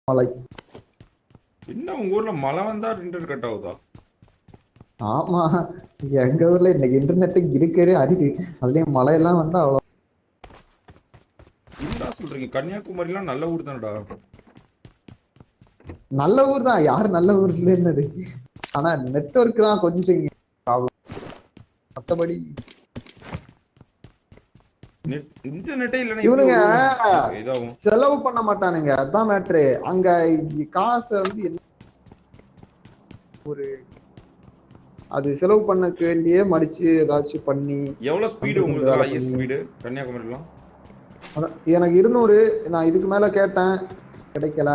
மலை. என்ன உங்க ஊர்ல மழை வந்தா இன்டர்நெட் கட் ஆகுதா? ஆமா, எங்க ஊர்ல இன்னைக்கு இன்டர்நெட் இருக்கவே அரிது. அதுலயும் மழையெல்லாம் வந்தா அவ்வளோ. என்னடா சொல்றீங்க? கன்னியாகுமரிலாம் நல்ல ஊர் தானடா. நல்ல ஊர் தான், யாரு நல்ல ஊர் இல்லைன்னது. ஆனா நெட்வொர்க் தான் கொஞ்சம் ப்ராப்ளம். மற்றபடி இன்டர்நெட்டே இல்லைன்னா எப்படி இவனுங்க ஒரு ஊர்ல இதாகும்? செலவு பண்ண மாட்டானுங்க, அதான் மேட்ரு. அங்க காசு வந்து என்ன ஒரு அது செலவு பண்ணக்கு வேண்டியே மடிச்சு ஏதாச்சும் பண்ணி எவ்வளவு ஸ்பீடு கண்டு கொண்டு உங்களுக்கு வேலை ஹையஸ்ட் பண்ணி. ஸ்பீடு கன்னியாகுமரிலாம்? எனக்கு 200. நான் இதுக்கு மேல கேட்டேன், கிடைக்கல.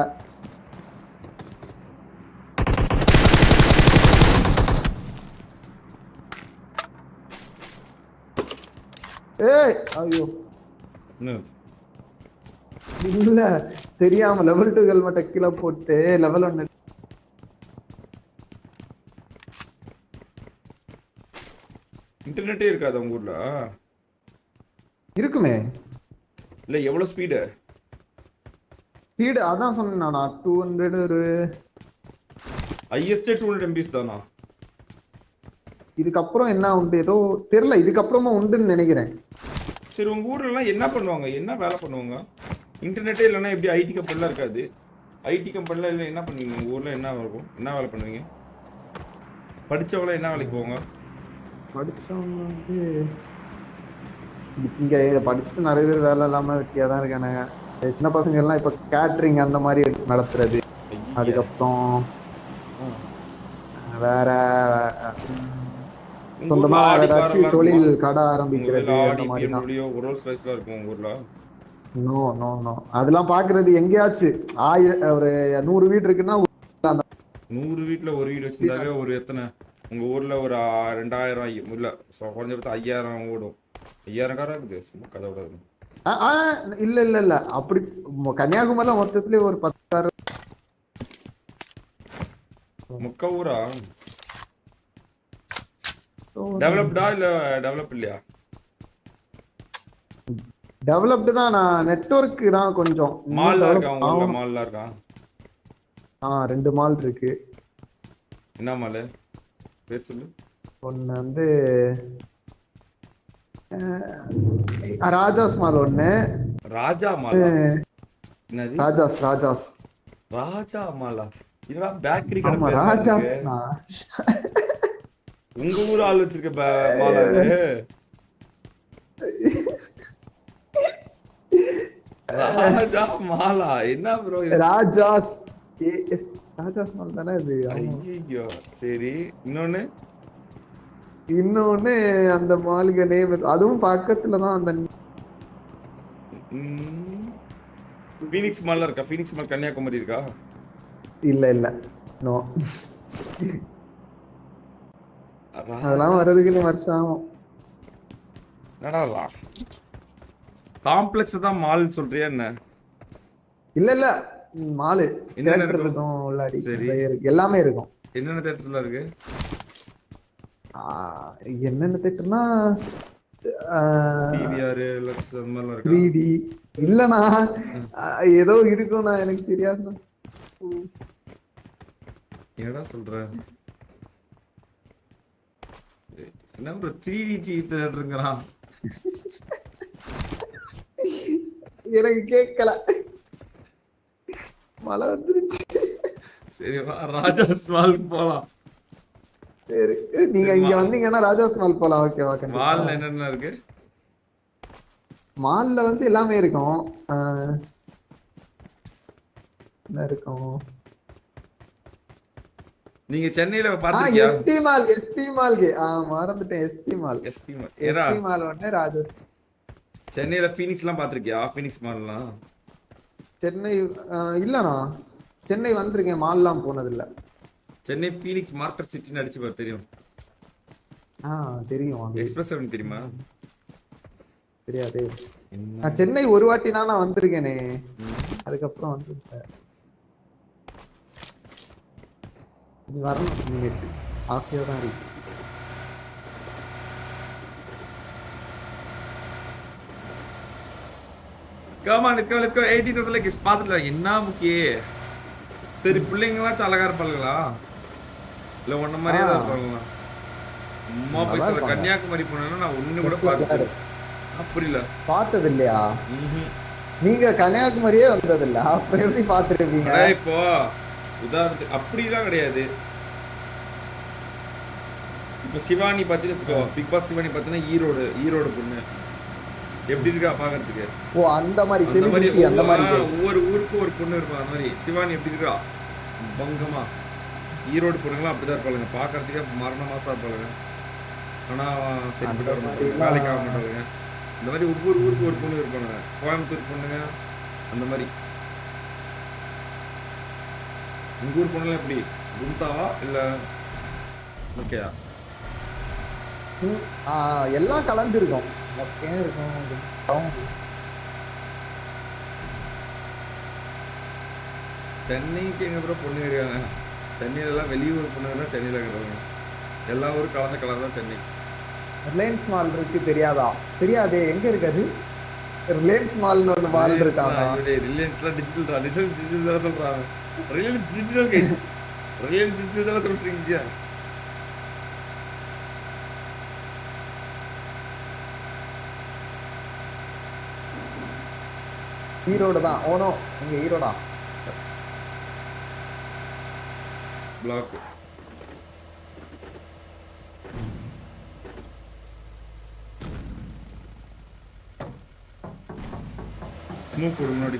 ஏய் ஐயோ என்ன? இல்ல, தெரியாம லெவல் 2 ஹெல்மெட்டை கீழே போட்டு லெவல் 1 இன்டர்நெட்டே இருக்காது உங்க ஊர்ல? இருக்குமே. இல்ல எவ்வளவு ஸ்பீடு? ஸ்பீடு அதான் சொன்னேன் நானா, 200 ஒரு. ஹையஸ்டே 200 MB தானா? இதுக்கப்புறம் என்ன உண்டு ஏதோ தெரியல, இதுக்கப்புறமா உண்டுன்னு நினைக்கிறேன். சரி, உங்க ஊர்ல எல்லாம் என்ன பண்ணுவாங்க, என்ன வேலை பண்ணுவாங்க? இன்டர்நெட்டே இல்லைன்னா எப்படி? ஐடி கம்பெனிலாம் இருக்காது. ஐடி கம்பெனில இல்லை, என்ன பண்ணுவீங்க உங்க ஊர்ல? என்ன இருக்கும், என்ன வேலை பண்ணுவீங்க? படிச்சவங்கள என்ன வேலைக்கு போவாங்க? படிச்சவங்க வந்து இங்க படிச்சுட்டு நிறைய பேர் வேலை இல்லாம வெட்டியா தான் இருக்கானுங்க. சின்ன பசங்க எல்லாம் இப்ப கேட்டரிங் அந்த மாதிரி நடத்துறது. ஐயா. அதுக்கப்புறம் வேற உங்க ஊர்ல சொந்தமா வேற ஆடி ஏதாச்சும் காரெல்லாம் இருக்குமா? தொழில் கடை உங்க ஊர்ல ஆரம்பிக்கிறது அந்த ஆடி மாதிரி தான். பிஎம்டபிள்யூ ரோல்ஸ் ராய்ஸ்லாம் இருக்கும் உங்க ஊர்ல? நோ நோ நோ, அதெல்லாம் பாக்குறது எங்கேயாச்சும். ஒரு 100 வீடு இருக்குன்னா 100 வீட்டுல ஒரு வீடு வச்சிருந்தாவே ஒரு எத்தனை? உங்க ஊர்ல ஒரு 2000 இல்ல, குறைஞ்சபட்சம் 5000 ஓடும். 5000 காரா இருக்குது, சும்மா கதை விடாது. இல்ல இல்ல இல்ல அப்படி. கன்னியாகுமரியில மொத்தத்திலே ஒரு 10,000. முக்க ஊரா? டெவலப்டா இல்ல டெவலப் இல்லையா? டெவலப்டு தான். நான் நெட்வொர்க் தான் கொஞ்சம் இன்னும் மால்லாம் இருக்கா டெவலப் உங்க ஊர்ல? ஆகணும். மால்லாம் இருக்கா? 2 மால் இருக்கு. என்ன மாலு பேர் சொல்லு. ஒன்னு வந்து ராஜாஸ் மால் ஒண்ணு. ராஜா மாலா? என்னது ராஜாஸ் ராஜாஸ்? ராஜா மாலா? என்னடா பேக்கரி கடை ஆமா, பேர் மாதிரி ராஜாஸ் இருக்கு. தான். உங்க ஊர் ஆள் வச்சிருக்க மாலா அது? ராஜா மாலா என்ன ப்ரோ? ராஜாஸ் ராஜாஸ் மால் தானே இது. ஐயோ. சரி, இன்னொன்னு? இன்னொன்னு அந்த மாலுக்கு நேம் அதுவும் பக்கத்துல தான். அந்த பீனிக்ஸ் மால் இருக்கா? பீனிக்ஸ் மால் கன்னியாகுமரி இருக்கா? இல்ல இல்ல, நோ. அதெல்லாம் வர்றதுக்கு வருஷம் ஆகும். என்னடா காம்ப்ளெக்ஸ் தான் மால் சொல்றியா என்ன? இல்ல இல்ல, மாலு என்னென்ன தியேட்டர் இருக்கும்? இருக்கும், உள்ளாடி சரி, நிறைய இருக்கு, எல்லாமே இருக்கும். என்னென்ன தேட்டர்ல இருக்கு? என்னென்ன தியேட்டர்னா பிவிஆர் லக்ஸ் அந்த மாதிரிலாம் இருக்கா? 3D இல்லண்ணா, ஏதோ இருக்கும்ண்ணா, எனக்கு தெரியாதுண்ணா. என்னடா சொல்ற? என்ன ஒரு 3D தேட்டருங்கிறான். எனக்கு கேட்கல, மழை வந்துருச்சு. சரி வா, ராஜாஸ் மாலுக்கு போலாம். சரி, நீங்க இங்க வந்தீங்கன்னா ராஜாஸ் மால் போலாம். ஓகேவா? மால்ல என்னென்ன இருக்கு? மால்ல வந்து எல்லாமே இருக்கும். என்ன இருக்கும்? நீங்க சென்னையில பாத்திருக்கியா? SP mall. எஸ்பி மால்க்கு மறந்துட்டேன். SP mall. SP mall. SP mall ஒண்ணு, ராஜாஸ். சென்னையில ஃபீனிக்ஸ்லாம் பாத்திருக்கியா? ஃபீனிக்ஸ் மால்லாம் சென்னை இல்லண்ணா, சென்னை வந்திருக்கேன், மால்லாம் போனது இல்ல. சென்னை ஃபீனிக்ஸ் மார்க்கெட் சிட்டின்னு அடிச்சு பாரு, தெரியும். தெரியும். எக்ஸ்பிரஸ் 7 தெரியுமா? தெரியாது. நான் சென்னை ஒரு வாட்டி தான் நான் வந்திருக்கேனே, அதுக்கப்புறம் வந்து நீ வரணும். நீங்க ஆசையா தான் இருக்கு. Come on, let's go. 18,000 likes. பாத்துடலாம். என்ன முக்கிய சரி பிள்ளைங்களாச்சும் அழகா இருப்பாளுங்களா இல்ல உன்ன மாதிரியே தான் இருப்பாங்களா? அம்மா போய் நல்லா சொல்ல இருப்பாங்க. கன்னியாகுமரி போனா நான் ஒண்ணு கூட First class பார்த்தது யாரு? இல்ல. அப்படி இல்ல. பார்த்தது இல்லையா? ம்ஹும். நீங்க கன்னியாகுமரியே வந்தது இல்ல, அப்புறம் எப்படி பார்த்திருப்பீங்க? அட இப்போ உதாரணத்துக்கு அப்படிலாம் கிடையாது. இப்ப சிவானி பாத்தீங்கன்னு வச்சுக்கோ, பிக் பாஸ் சிவானி பாத்தீங்கன்னா ஈரோடு பொண்ணு எப்படி இருக்கா பாக்குறதுக்கு? ஓ, அந்த மாதிரி அந்த மாதிரி செலிபிரிட்டி அந்த மாதிரி ஒவ்வொரு ஊருக்கும் ஒரு பொண்ணு இருப்பா. அந்த மாதிரி சிவானி எப்படி இருக்கா பங்கமா. ஈரோடு பொண்ணுங்களாம் அப்படிதான் இருப்பாளுங்க, பாக்குறதுக்கே மரண மாசா இருப்பாளுங்க. ஆனா சரிப்பட்டு வர மாட்டாங்க, வேலைக்கு ஆக மாட்டாங்க. இந்த மாதிரி ஒவ்வொரு ஊருக்கு ஒரு பொண்ணு இருப்பானுங்க. கோயம்புத்தூர் பொண்ணுங்க அந்த மாதிரி. உங்க ஊர் பொண்ணுலாம் எப்படி குந்தாவா இல்ல ஓகேயா? எல்லாம் கலந்து இருக்கும். மொக்கையும் இருக்கும். சென்னைக்கு எங்க அப்புறம் பொண்ணு இருக்காங்க. சென்னையில எல்லாம் வெளியூர் பொண்ணுங்க தான் சென்னையில இருக்கிறாங்க. எல்லா ஊரும் கலந்த கலர் தான் சென்னை. ரிலையன்ஸ் மால் இருக்கு, தெரியாதா? தெரியாதே, எங்க இருக்காது? ரிலையன்ஸ் மால்னு ஒரு மால் இருக்காங்க. ரிலையன்ஸ்லாம் டிஜிட்டல் தான் சொல்றாங்க. Reliance digital guys. Reliance digital தான் சொல்றீங்க. ஈரோடு தான். ஓனோ இங்க ஈரோடா? பிளாக் மூவ் போடு முன்னாடி.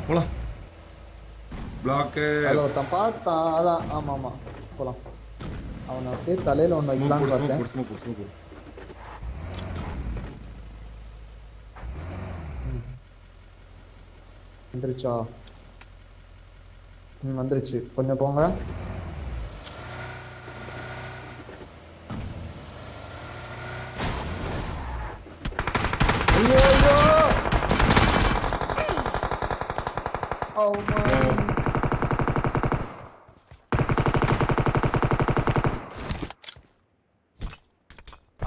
போலாம். பிளாக்கு அதுல ஒருத்தன் பார்த்தான், அதான். ஆமா ஆமா, போலாம். அவனை அப்படியே தலையில ஒண்ணு வைக்கலான்னு பார்த்தேன். வந்துருச்சா? வந்துருச்சு. கொஞ்சம் போங்க. ஐயோ ஐயோ! Oh man.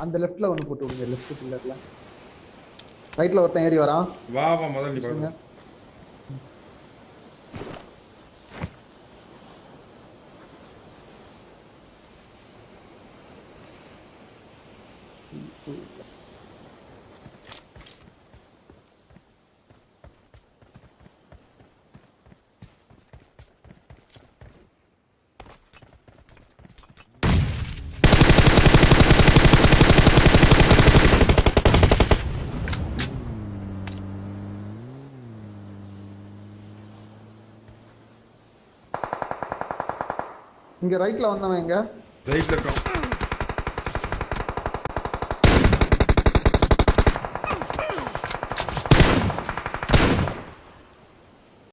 அந்த லெஃப்ட்ல ஒன்னு போட்டு விடுங்க. லெஃப்ட் பில்லர்ல ரைட்ல ஒருத்தன் ஏறி வரான். வா வா முதல்ல நீ பாருங்க. இங்க ரைட்ல வந்தவன் எங்க? ரைட்ல இருக்கான்.